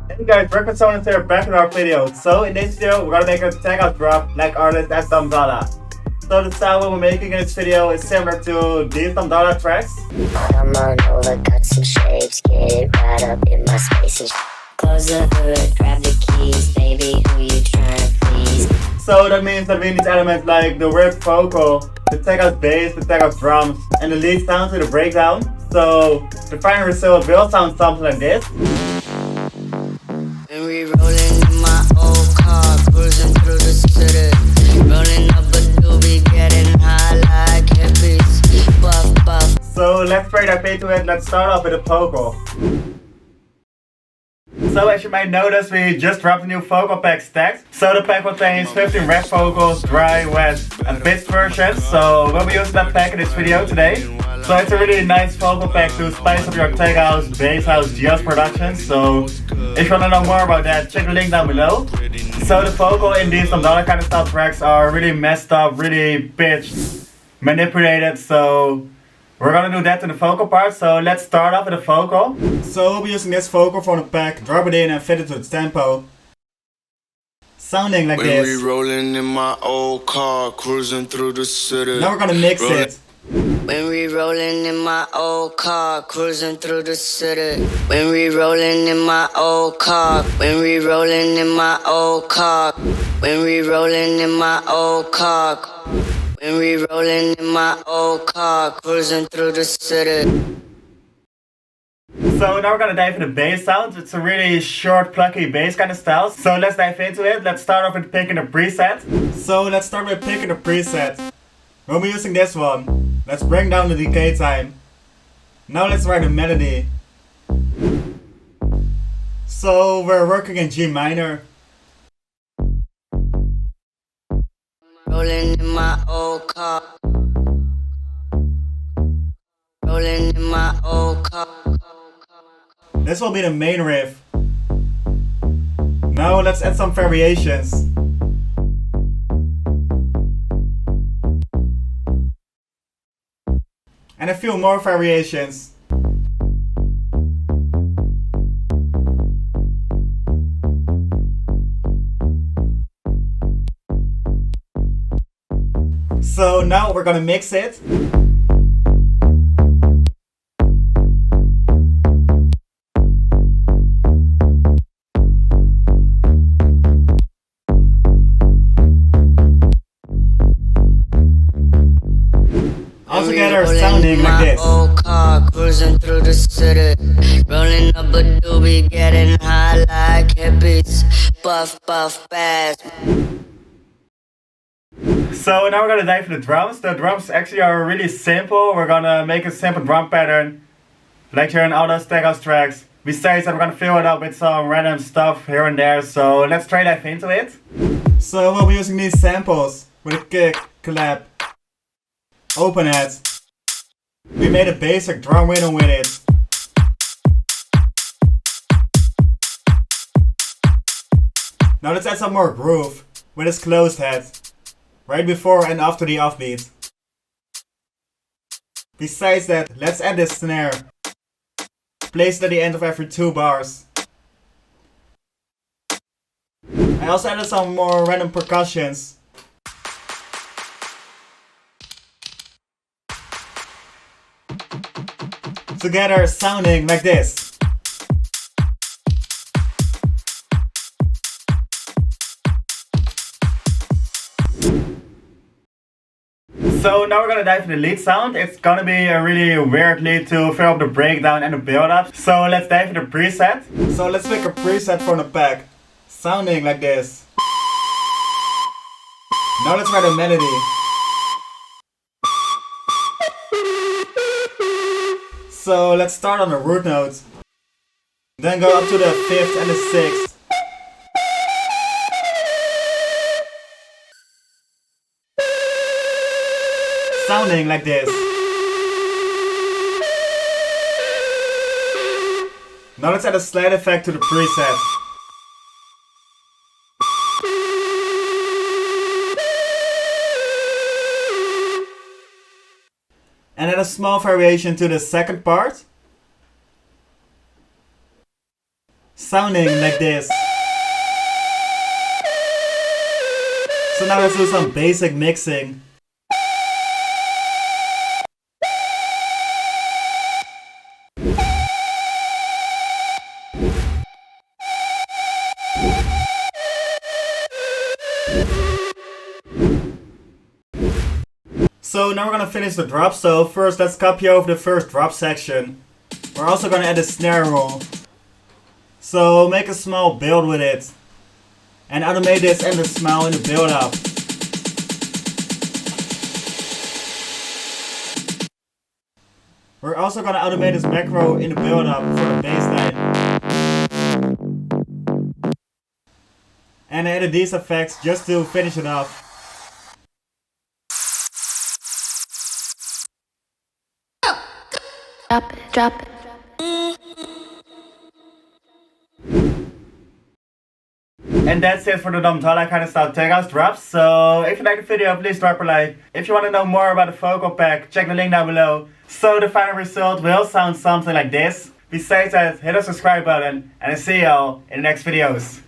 Hey guys, breakfast Sonance here, back in our video. So in this video, we're gonna make a tag out drop like artist as Dom Dolla. So the style we're making in this video is similar to these Dom Dolla tracks. Come on over, cut some shapes, get it right up in my space and close the hood, grab the keys, baby, who you trying to please? So that means that we need elements like the riff vocal, the tag out bass, the tag out drums, and the lead sound to the breakdown. So the final result will sound something like this. And we rolling in my old car, cruising through the city, rolling up a doobie, getting high like hippies, buff, buff. So let's straight up into it. Let's start off with a vocal. So as you might notice, we just dropped a new vocal pack stacked. So the pack contains 15 rap vocals, dry, wet, and pitched versions. So we'll be using that pack in this video today. So it's a really nice vocal pack to spice up your tech house, bass house, jazz production. So if you want to know more about that, check the link down below. So the vocal in these Dom Dolla kind of style tracks are really messed up, really pitched, manipulated. So we're gonna do that in the vocal part, so let's start off with the vocal. So we'll be using this vocal from the pack, drop it in and fit it to the tempo. Sounding like this. When we rolling in my old car, cruising through the city. Now we're gonna mix it. When we rolling in my old car, cruising through the city. When we rolling in my old car, when we rolling in my old car, when we rolling in my old car. When we rolling in my old car, cruising through the city. So now we're gonna dive into the bass sound. It's a really short, plucky bass kind of style. So let's dive into it. Let's start off with picking a preset. So let's start with picking a preset. We'll be using this one. Let's bring down the decay time. Now let's write a melody. So we're working in G minor. Rolling in my old car. Rolling in my old car. This will be the main riff. Now let's add some variations. And a few more variations. So now we're gonna mix it. Altogether sounding like this. Old car, cruising through the city, rolling up a doobie, getting high like hippies, buff, buff, fast. So now we're gonna dive into the drums. The drums actually are really simple. We're gonna make a simple drum pattern, like here in all those tech house tracks. Besides that, we're gonna fill it up with some random stuff here and there. So let's try dive into it. So we'll be using these samples with a kick, clap, open hat. We made a basic drum rhythm with it. Now let's add some more groove with this closed head. Right before and after the offbeat. Besides that, let's add this snare. Place it at the end of every 2 bars. I also added some more random percussions. Together sounding like this. So now we're gonna dive into the lead sound. It's gonna be a really weird lead to fill up the breakdown and the build up. So let's dive into the preset. So let's pick a preset from the pack. Sounding like this. Now let's write a melody. So let's start on the root note. Then go up to the 5th and the 6th. Sounding like this. Now let's add a slide effect to the preset. And then a small variation to the second part. sounding like this. So now let's do some basic mixing. So now we're gonna finish the drop. So first let's copy over the first drop section. We're also gonna add a snare roll. So make a small build with it. And automate this and the smile in the build up. We're also gonna automate this macro in the build up for the bassline. And I added these effects just to finish it off. Drop it. And that's it for the Dom Dolla kind of style tech house drops. So if you like the video, please drop a like. If you want to know more about the vocal pack, check the link down below. So the final result will sound something like this. Besides that, hit the subscribe button and I'll see y'all in the next videos.